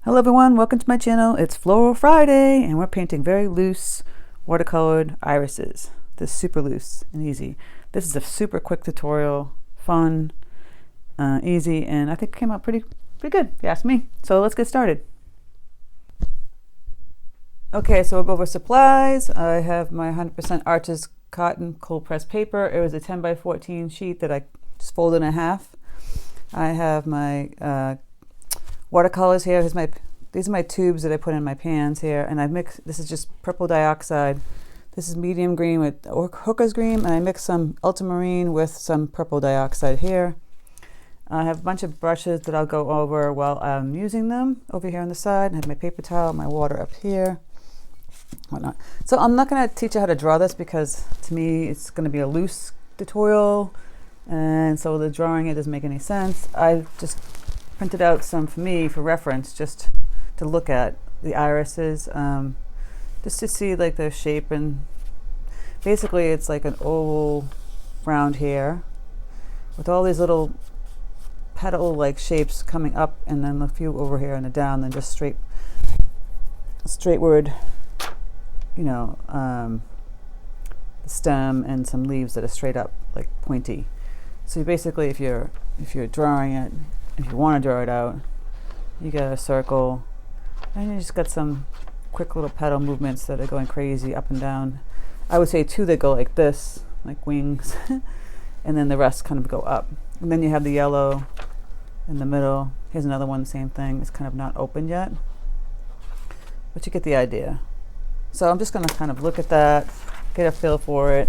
Hello everyone, welcome to my channel. It's Floral Friday and we're painting very loose watercolored irises. This is super loose and easy. This is a super quick tutorial, fun, easy, and I think it came out pretty good, if you ask me. So let's get started. Okay, so we'll go over supplies. I have my 100% Arches cotton cold pressed paper. It was a 10 by 14 sheet that I just folded in half. I have my watercolors here. These are my tubes that I put in my pans here, and I've mixed. This is just purple dioxide. This is medium green with hooker's green, and I mixed some ultramarine with some purple dioxide here. I have a bunch of brushes that I'll go over while I'm using them over here on the side. I have my paper towel, my water up here, whatnot. So I'm not going to teach you how to draw this because to me it's going to be a loose tutorial, and so the drawing it doesn't make any sense. I just printed out some for me for reference, just to look at the irises, just to see like their shape, and basically it's like an oval round here with all these little petal like shapes coming up, and then a few over here and a down, then just straightward, you know, the stem and some leaves that are straight up like pointy. So basically if you're drawing it, if you want to draw it out, you got a circle, and you just got some quick little petal movements that are going crazy up and down. I would say two that go like this, like wings, and then the rest kind of go up. And then you have the yellow in the middle. Here's another one, same thing. It's kind of not open yet, but you get the idea. So I'm just going to kind of look at that, get a feel for it.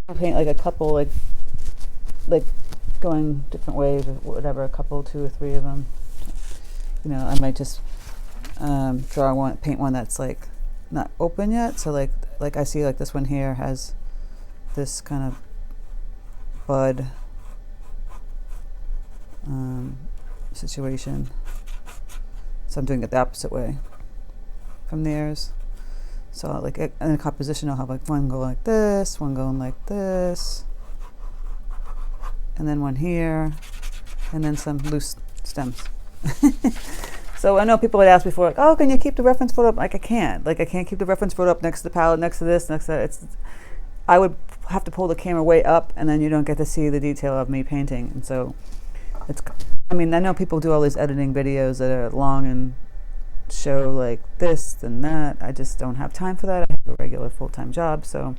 I'll paint like a couple, like going different ways or whatever, a couple, 2 or 3 of them. You know, I might just paint one that's like not open yet. So like I see like this one here has this kind of bud situation. So I'm doing it the opposite way from theirs. So like in a composition I'll have like one go like this, one going like this, and then one here, and then some loose stems. So I know people had asked before, like, oh, can you keep the reference photo up? Like I can't keep the reference photo up next to the palette, next to this, next to that. I would have to pull the camera way up, and then you don't get to see the detail of me painting. And so I mean, I know people do all these editing videos that are long and show like this and that. I just don't have time for that. I have a regular full-time job, so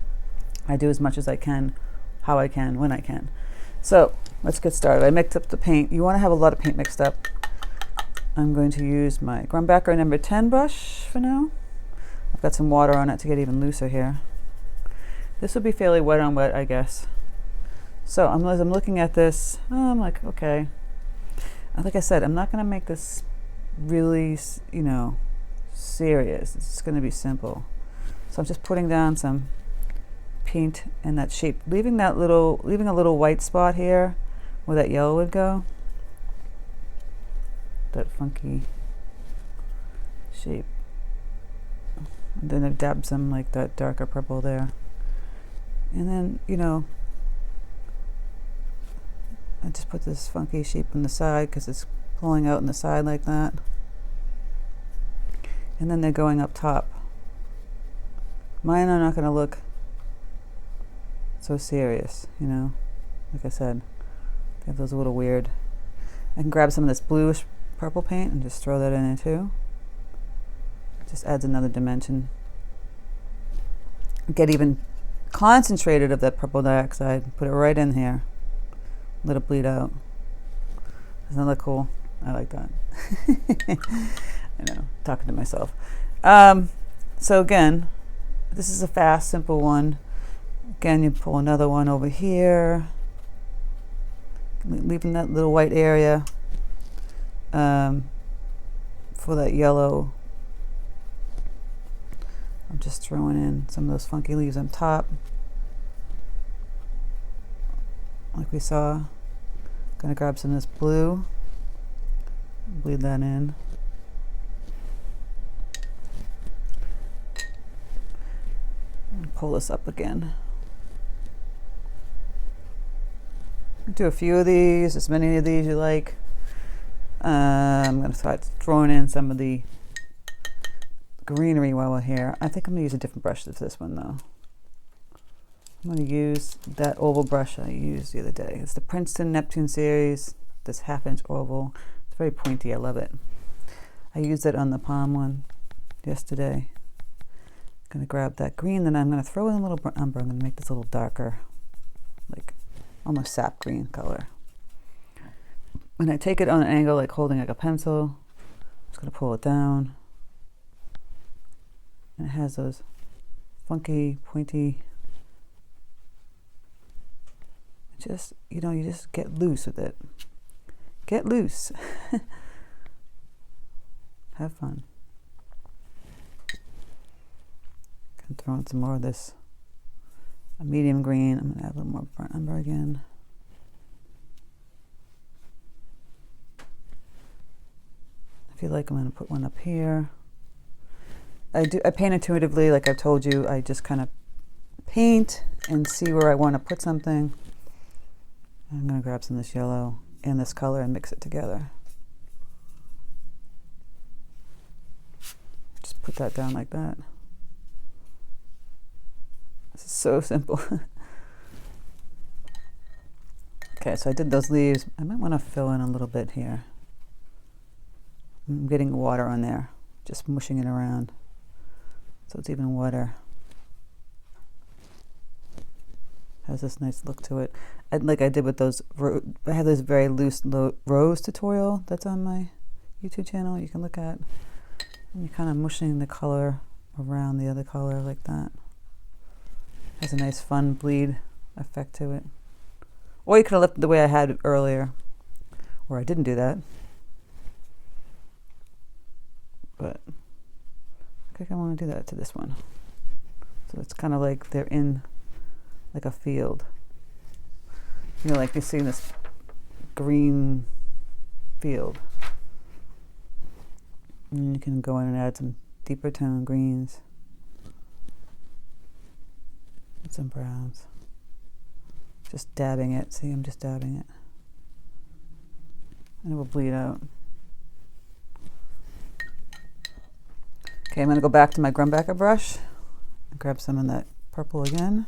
I do as much as I can, how I can, when I can. So let's get started. I mixed up the paint. You want to have a lot of paint mixed up. I'm going to use my Grumbacher number 10 brush for now. I've got some water on it to get even looser here. This will be fairly wet on wet, I guess. So as I'm looking at this, I'm like, okay. Like I said, I'm not going to make this really, you know, serious. It's going to be simple. So I'm just putting down some paint in that shape, leaving a little white spot here where that yellow would go, that funky shape, and then I dab some like that darker purple there, and then, you know, I just put this funky shape on the side because it's pulling out in the side like that, and then they're going up top. Mine are not going to look so serious, you know, like I said, they have those a little weird. I can grab some of this bluish purple paint and just throw that in there too. It just adds another dimension. Get even concentrated of that purple dioxide, put it right in here, let it bleed out. Doesn't that look cool? I like that. I know, talking to myself. So again, this is a fast, simple one. Again, you pull another one over here, leaving that little white area for that yellow. I'm just throwing in some of those funky leaves on top, like we saw. Gonna grab some of this blue, bleed that in. And pull this up again. Do a few of these, as many of these you like. I'm going to start throwing in some of the Greenery while we're here. I think I'm going to use a different brush than this one though. I'm going to use that oval brush I used the other day. It's the Princeton Neptune series, this 1/2 inch oval. It's very pointy, I love it. I used it on the palm one yesterday. I'm going to grab that green, then I'm going to throw in a little umber. I'm going to make this a little darker, like almost sap green color. When I take it on an angle, like holding like a pencil, I'm just going to pull it down. And it has those funky, pointy, just, you know, you just get loose with it. Get loose. Have fun. I'm throwing some more of this a medium green. I'm going to add a little more burnt umber again. I feel like I'm going to put one up here. I paint intuitively, like I've told you. I just kind of paint and see where I want to put something. I'm going to grab some of this yellow and this color and mix it together. Just put that down like that. This is so simple. Okay, so I did those leaves. I might want to fill in a little bit here. I'm getting water on there, just mushing it around so it's even wetter. Has this nice look to it. Like I did with those, I have this very loose rose tutorial that's on my YouTube channel you can look at. And you're kind of mushing the color around the other color like that. Has a nice fun bleed effect to it. Or you could have left it the way I had it earlier, or I didn't do that. But I think I want to do that to this one. So it's kind of like they're in like a field. You know, like you're seeing this green field. And you can go in and add some deeper tone greens. And some browns. Just dabbing it. See, I'm just dabbing it. And it will bleed out. Okay, I'm going to go back to my Grumbacher brush and grab some of that purple again.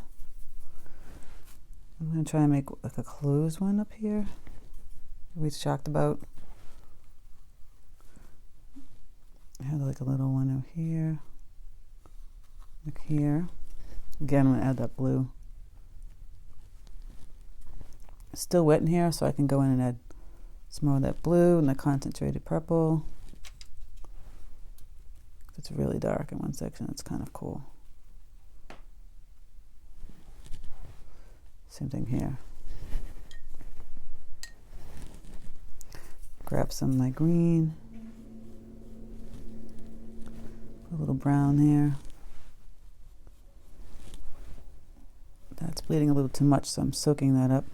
I'm going to try and make like a closed one up here we talked about. I had like a little one over here, like here. Again, I'm going to add that blue. It's still wet in here, so I can go in and add some more of that blue and the concentrated purple. It's really dark in one section. It's kind of cool. Same thing here. Grab some of my green. A little brown there. That's bleeding a little too much, so I'm soaking that up.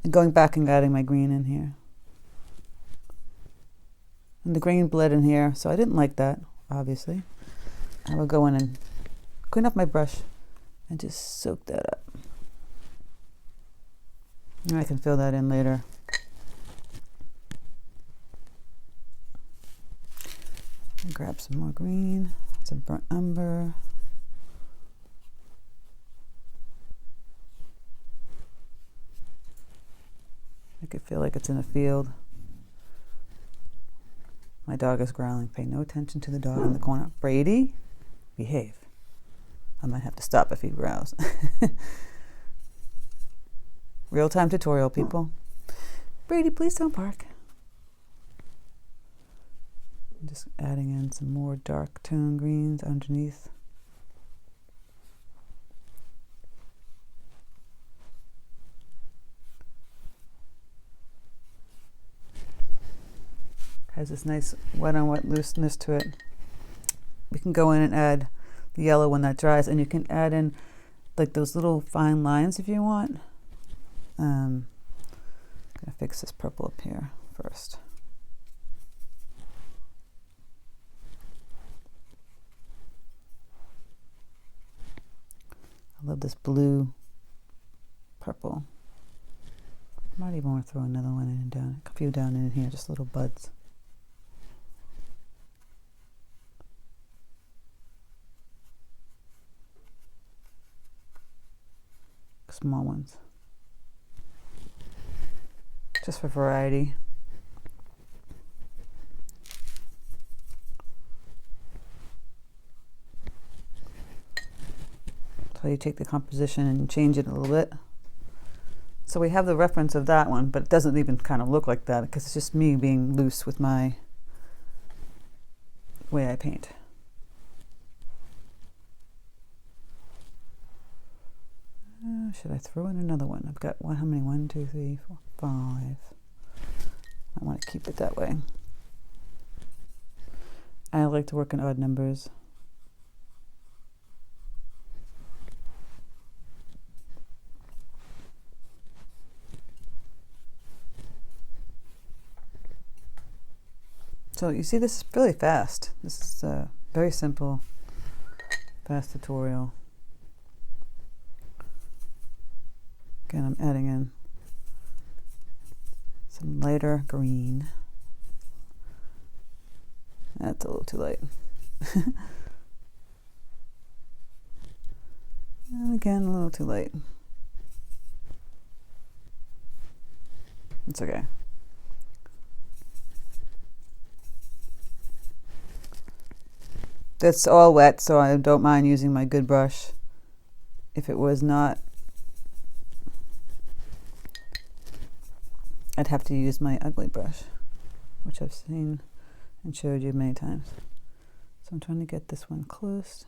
And going back and adding my green in here. And the green bled in here, so I didn't like that, obviously. I will go in and clean up my brush and just soak that up. And I can fill that in later. And grab some more green, some burnt umber. Make it feel like it's in a field. My dog is growling. Pay no attention to the dog in the corner. Brady, behave. I might have to stop if he growls. Real-time tutorial, people. Brady, please don't bark. I'm just adding in some more dark tone greens underneath. Has this nice wet on wet looseness to it. We can go in and add the yellow when that dries, and you can add in like those little fine lines if you want. I'm gonna fix this purple up here first. I love this blue purple. I might even want to throw another one in and down. few down in here, just little buds. Small ones. Just for variety. So you take the composition and change it a little bit. So we have the reference of that one, but it doesn't even kind of look like that because it's just me being loose with my way I paint. Should I throw in another one? I've got how many? 1, 2, 3, 4, 5. I want to keep it that way. I like to work in odd numbers. So you see, this is really fast. This is a very simple, fast tutorial. Again, I'm adding in some lighter green. That's a little too light. And again, a little too light. It's okay. That's all wet, so I don't mind using my good brush. If it was not, I'd have to use my ugly brush, which I've seen and showed you many times. So I'm trying to get this one close.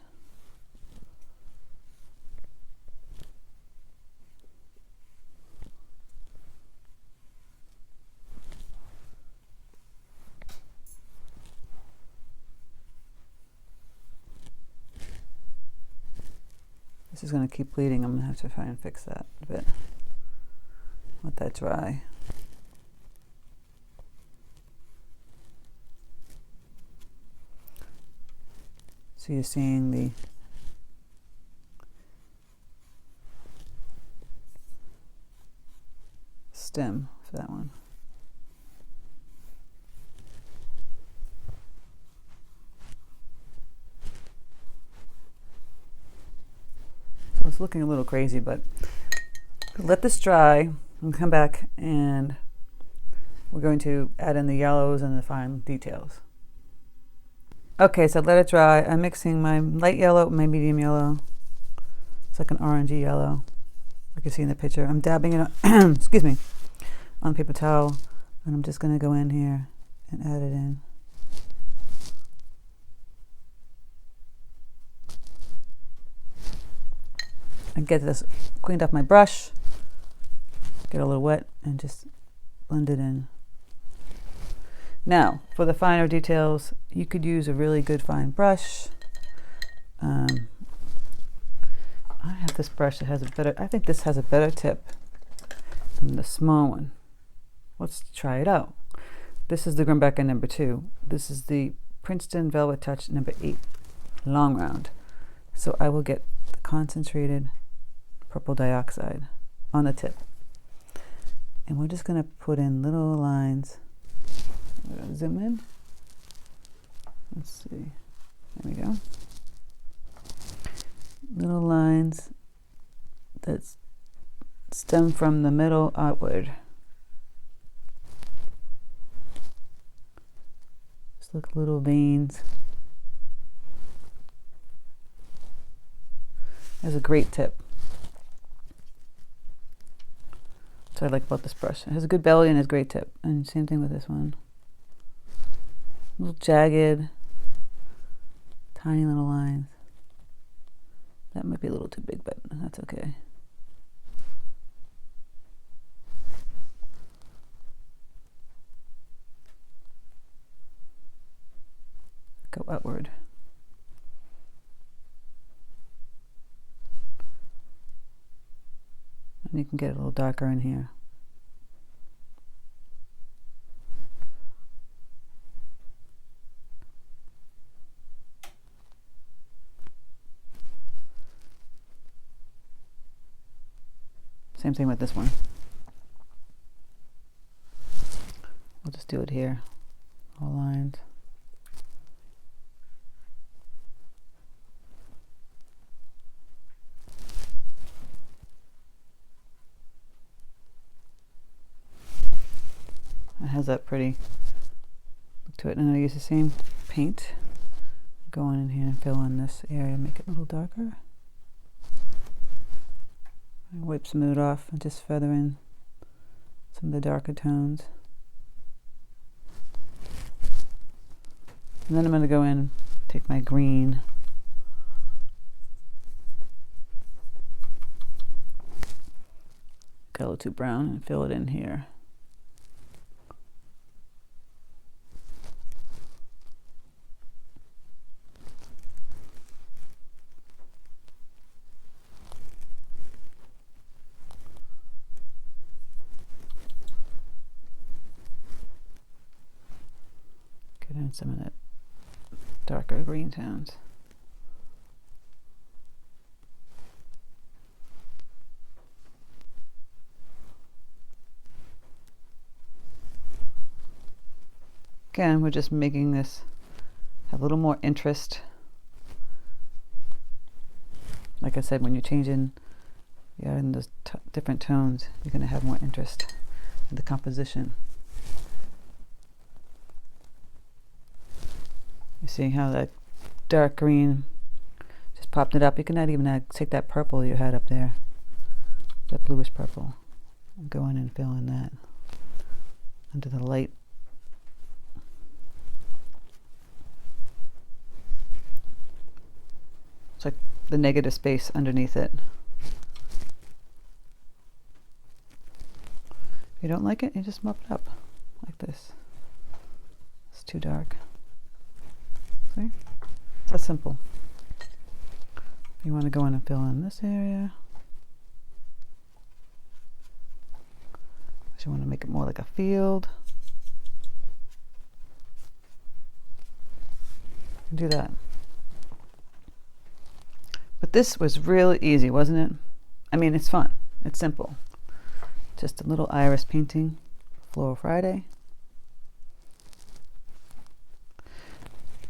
This is going to keep bleeding. I'm going to have to try and fix that a bit. Let that dry. So you're seeing the stem for that one. So it's looking a little crazy, but let this dry and come back, and we're going to add in the yellows and the fine details. Okay, so let it dry. I'm mixing my light yellow with my medium yellow. It's like an orangey yellow, like you see in the picture. I'm dabbing it on, excuse me, on paper towel, and I'm just going to go in here and add it in. And get this cleaned off my brush, get a little wet, and just blend it in. Now, for the finer details, you could use a really good fine brush. I have this brush that has a better, I think this has a better tip than the small one. Let's try it out. This is the Grumbacher number 2. This is the Princeton Velvet Touch number 8, long round. So I will get the concentrated purple dioxide on the tip. And we're just going to put in little lines. I'm going to zoom in. Let's see. There we go. Little lines that stem from the middle outward. Just look little veins. That's a great tip. That's what I like about this brush. It has a good belly and has a great tip. And same thing with this one. Little jagged, tiny little lines. That might be a little too big, but that's okay. Go outward. And you can get a little darker in here. Same thing with this one. I'll just do it here, all lines. It has that pretty look to it, and I use the same paint. Go on in here and fill in this area, make it a little darker. Wipe some of it off and just feather in some of the darker tones. And then I'm going to go in, take my green, got a little too brown, and fill it in here. Get in some of that darker green tones. Again, we're just making this have a little more interest. Like I said, when you're changing, you're adding those different tones, you're going to have more interest in the composition. You see how that dark green just popped it up. You can even take that purple you had up there, that bluish purple, and go in and fill in that under the light. It's like the negative space underneath it. If you don't like it, you just mop it up like this. It's too dark. See? It's that simple. If you want to go in and fill in this area, if you want to make it more like a field, you can do that. But this was really easy, wasn't it? I mean, it's fun. It's simple. Just a little iris painting, Floral Friday.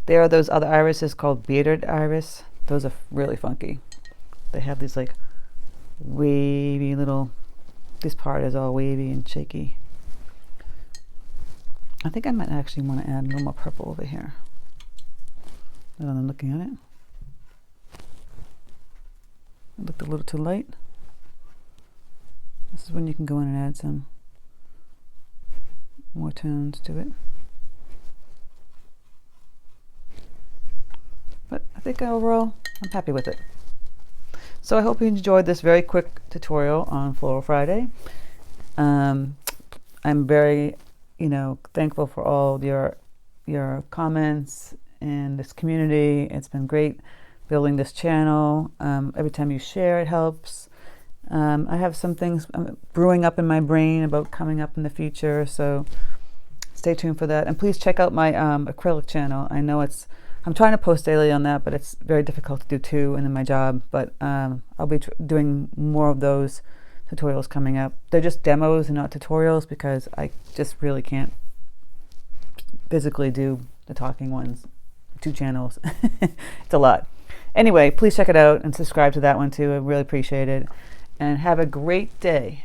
There are those other irises called bearded iris. Those are really funky. They have these like wavy little, this part is all wavy and shaky. I think I might actually want to add a little more purple over here. Now that I'm looking at it. It looked a little too light. This is when you can go in and add some more tones to it. But I think overall, I'm happy with it. So I hope you enjoyed this very quick tutorial on Floral Friday. I'm very, thankful for all your comments and this community. It's been great building this channel. Every time you share, it helps. I have some things brewing up in my brain about coming up in the future, so stay tuned for that. And please check out my acrylic channel. I know I'm trying to post daily on that, but it's very difficult to do too, and in my job. But I'll be doing more of those tutorials coming up. They're just demos and not tutorials because I just really can't physically do the talking ones, 2 channels. It's a lot. Anyway, please check it out and subscribe to that one too. I really appreciate it. And have a great day.